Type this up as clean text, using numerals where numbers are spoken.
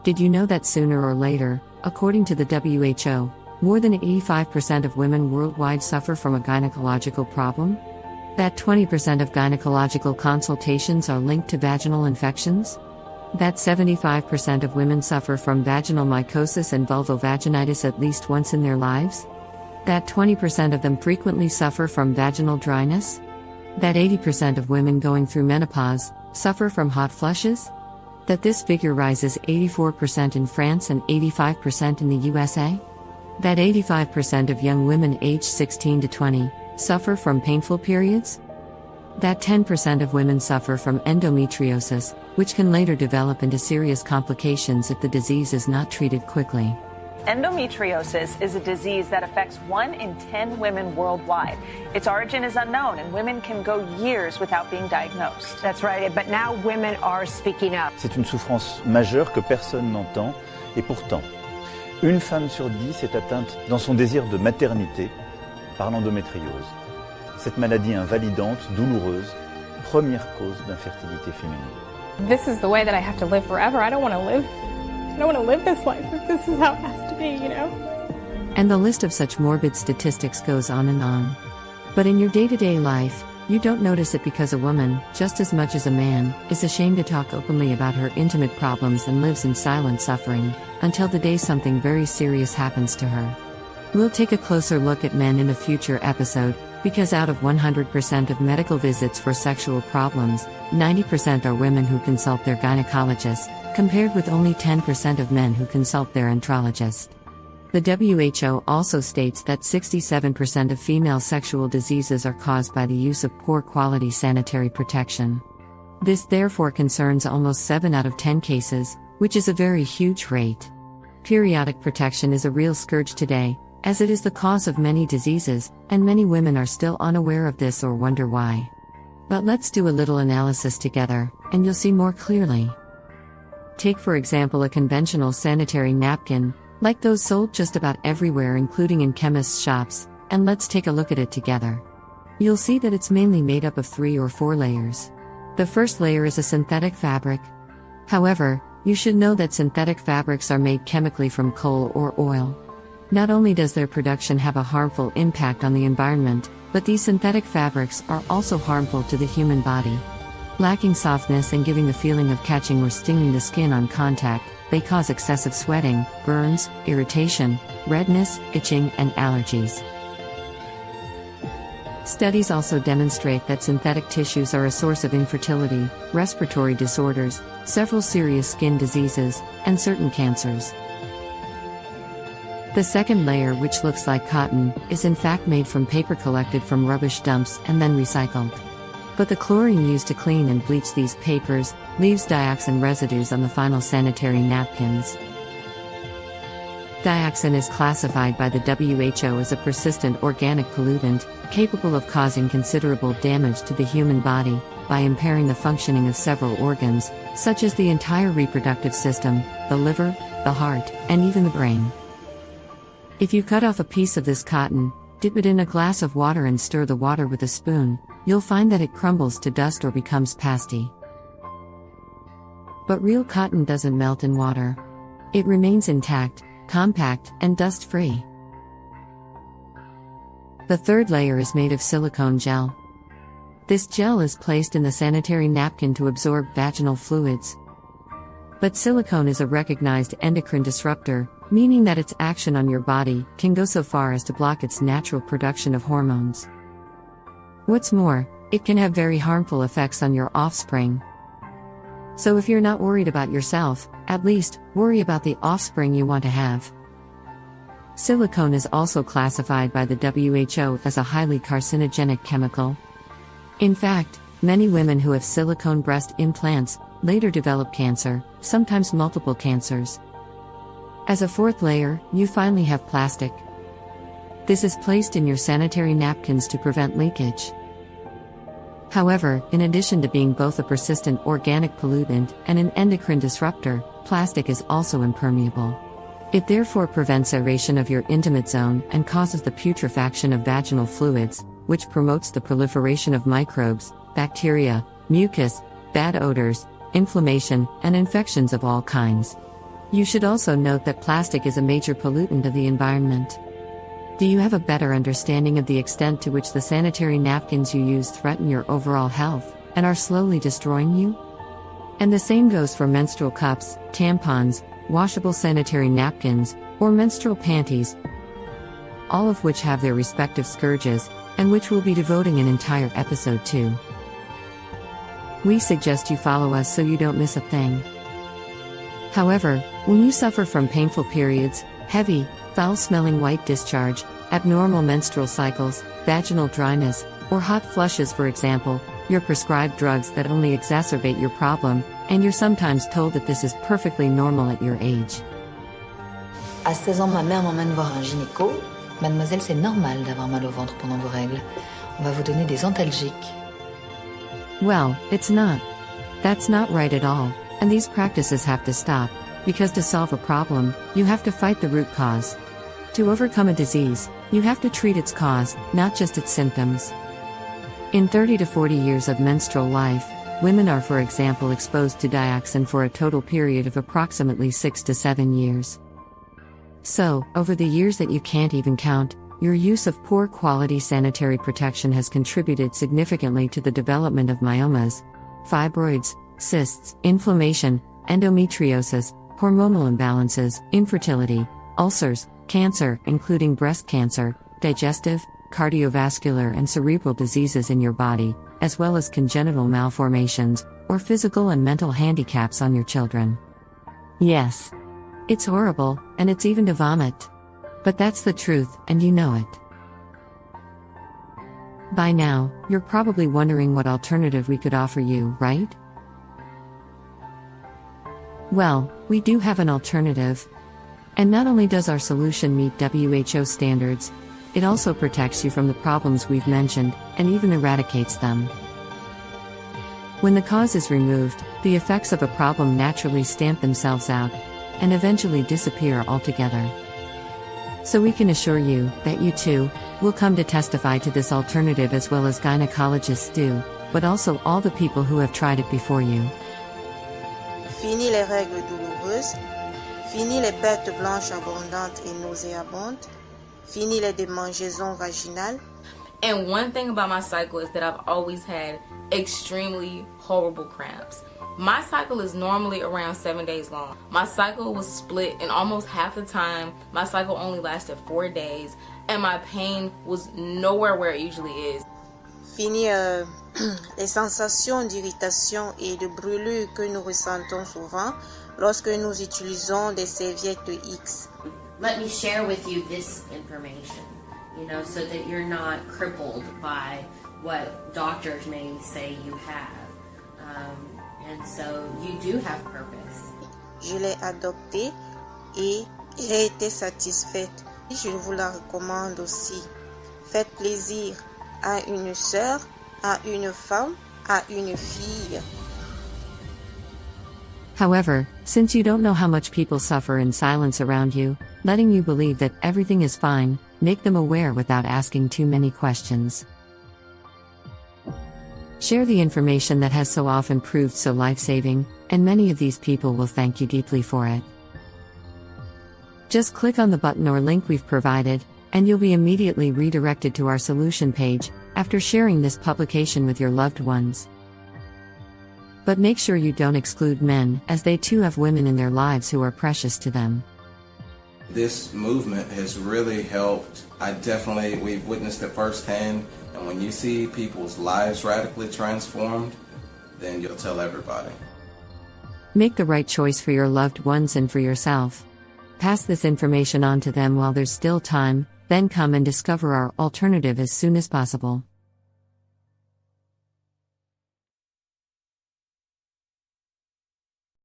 Did you know that sooner or later, according to the WHO, more than 85% of women worldwide suffer from a gynecological problem? That 20% of gynecological consultations are linked to vaginal infections? That 75% of women suffer from vaginal mycosis and vulvovaginitis at least once in their lives? That 20% of them frequently suffer from vaginal dryness? That 80% of women going through menopause suffer from hot flushes? That this figure rises 84% in France and 85% in the USA? That 85% of young women aged 16 to 20 suffer from painful periods? That 10% of women suffer from endometriosis, which can later develop into serious complications if the disease is not treated quickly. Endometriosis is a disease that affects 1 in 10 women worldwide. Its origin is unknown, and women can go years without being diagnosed. That's right, but now women are speaking up. C'est une souffrance majeure que personne n'entend, et pourtant, une femme sur 10 est atteinte dans son désir de maternité par l'endométriose. Cette maladie invalidante, douloureuse, première cause d'infertilité féminine. This is the way that I have to live forever. I don't want to live this life if this is how it has to be, you know? And the list of such morbid statistics goes on and on. But in your day-to-day life, you don't notice it because a woman, just as much as a man, is ashamed to talk openly about her intimate problems and lives in silent suffering, until the day something very serious happens to her. We'll take a closer look at men in a future episode, because out of 100% of medical visits for sexual problems, 90% are women who consult their gynecologist, compared with only 10% of men who consult their andrologist. The WHO also states that 67% of female sexual diseases are caused by the use of poor quality sanitary protection. This therefore concerns almost 7 out of 10 cases, which is a very huge rate. Periodic protection is a real scourge today, as it is the cause of many diseases, and many women are still unaware of this or wonder why. But let's do a little analysis together, and you'll see more clearly. Take for example a conventional sanitary napkin, like those sold just about everywhere including in chemists' shops, and let's take a look at it together. You'll see that it's mainly made up of 3 or 4 layers. The first layer is a synthetic fabric. However, you should know that synthetic fabrics are made chemically from coal or oil. Not only does their production have a harmful impact on the environment, but these synthetic fabrics are also harmful to the human body. Lacking softness and giving the feeling of catching or stinging the skin on contact, they cause excessive sweating, burns, irritation, redness, itching, and allergies. Studies also demonstrate that synthetic tissues are a source of infertility, respiratory disorders, several serious skin diseases, and certain cancers. The second layer, which looks like cotton, is in fact made from paper collected from rubbish dumps and then recycled. But the chlorine used to clean and bleach these papers leaves dioxin residues on the final sanitary napkins. Dioxin is classified by the WHO as a persistent organic pollutant, capable of causing considerable damage to the human body, by impairing the functioning of several organs, such as the entire reproductive system, the liver, the heart, and even the brain. If you cut off a piece of this cotton, dip it in a glass of water and stir the water with a spoon, you'll find that it crumbles to dust or becomes pasty. But real cotton doesn't melt in water. It remains intact, compact, and dust-free. The third layer is made of silicone gel. This gel is placed in the sanitary napkin to absorb vaginal fluids. But silicone is a recognized endocrine disruptor, meaning that its action on your body can go so far as to block its natural production of hormones. What's more, it can have very harmful effects on your offspring. So if you're not worried about yourself, at least, worry about the offspring you want to have. Silicone is also classified by the WHO as a highly carcinogenic chemical. In fact, many women who have silicone breast implants later develop cancer, sometimes multiple cancers. As a fourth layer, you finally have plastic. This is placed in your sanitary napkins to prevent leakage. However, in addition to being both a persistent organic pollutant and an endocrine disruptor, plastic is also impermeable. It therefore prevents aeration of your intimate zone and causes the putrefaction of vaginal fluids, which promotes the proliferation of microbes, bacteria, mucus, bad odors, inflammation, and infections of all kinds. You should also note that plastic is a major pollutant of the environment. Do you have a better understanding of the extent to which the sanitary napkins you use threaten your overall health and are slowly destroying you? And the same goes for menstrual cups, tampons, washable sanitary napkins, or menstrual panties, all of which have their respective scourges, and which we'll be devoting an entire episode to. We suggest you follow us so you don't miss a thing. However, when you suffer from painful periods, heavy, foul-smelling white discharge, abnormal menstrual cycles, vaginal dryness, or hot flushes for example, you're prescribed drugs that only exacerbate your problem, and you're sometimes told that this is perfectly normal at your age. À 16 ans, ma mère m'emmène voir un gynéco. Mademoiselle, c'est normal d'avoir mal au ventre pendant vos règles. On va vous donner des antalgiques. Well, it's not. That's not right at all, and these practices have to stop, because to solve a problem, you have to fight the root cause. To overcome a disease, you have to treat its cause, not just its symptoms. In 30 to 40 years of menstrual life, women are, for example, exposed to dioxin for a total period of approximately 6 to 7 years. So, over the years that you can't even count, your use of poor quality sanitary protection has contributed significantly to the development of myomas, fibroids, cysts, inflammation, endometriosis, hormonal imbalances, infertility, ulcers, cancer, including breast cancer, digestive, cardiovascular, and cerebral diseases in your body, as well as congenital malformations, or physical and mental handicaps on your children. Yes. It's horrible, and it's even to vomit. But that's the truth, and you know it. By now, you're probably wondering what alternative we could offer you, right? Well, we do have an alternative. And not only does our solution meet WHO standards, it also protects you from the problems we've mentioned, and even eradicates them. When the cause is removed, the effects of a problem naturally stamp themselves out, and eventually disappear altogether. So we can assure you that you too will come to testify to this alternative, as well as gynecologists do, but also all the people who have tried it before you. Fini les règles douloureuses, fini les pertes blanches abondantes et nauséabondes, fini les démangeaisons vaginales. And one thing about my cycle is that I've always had extremely horrible cramps. My cycle is normally around 7 days long. My cycle was split, and almost half the time, my cycle only lasted 4 days, and my pain was nowhere where it usually is. Fini les sensations d'irritation et de brûlure que nous ressentons souvent lorsque nous utilisons des serviettes X. Let me share with you this information, so that you're not crippled by what doctors may say you have. And so you do have purpose. Je l'ai adoptée et j'ai été satisfaite. Je vous la recommande aussi. Faites plaisir à une sœur, à une femme, à une fille. However, since you don't know how much people suffer in silence around you, letting you believe that everything is fine, make them aware without asking too many questions. Share the information that has so often proved so life-saving, and many of these people will thank you deeply for it. Just click on the button or link we've provided, and you'll be immediately redirected to our solution page after sharing this publication with your loved ones. But make sure you don't exclude men, as they too have women in their lives who are precious to them. This movement has really helped. We've witnessed it firsthand, and when you see people's lives radically transformed, then you'll tell everybody. Make the right choice for your loved ones and for yourself. Pass this information on to them while there's still time, then come and discover our alternative as soon as possible.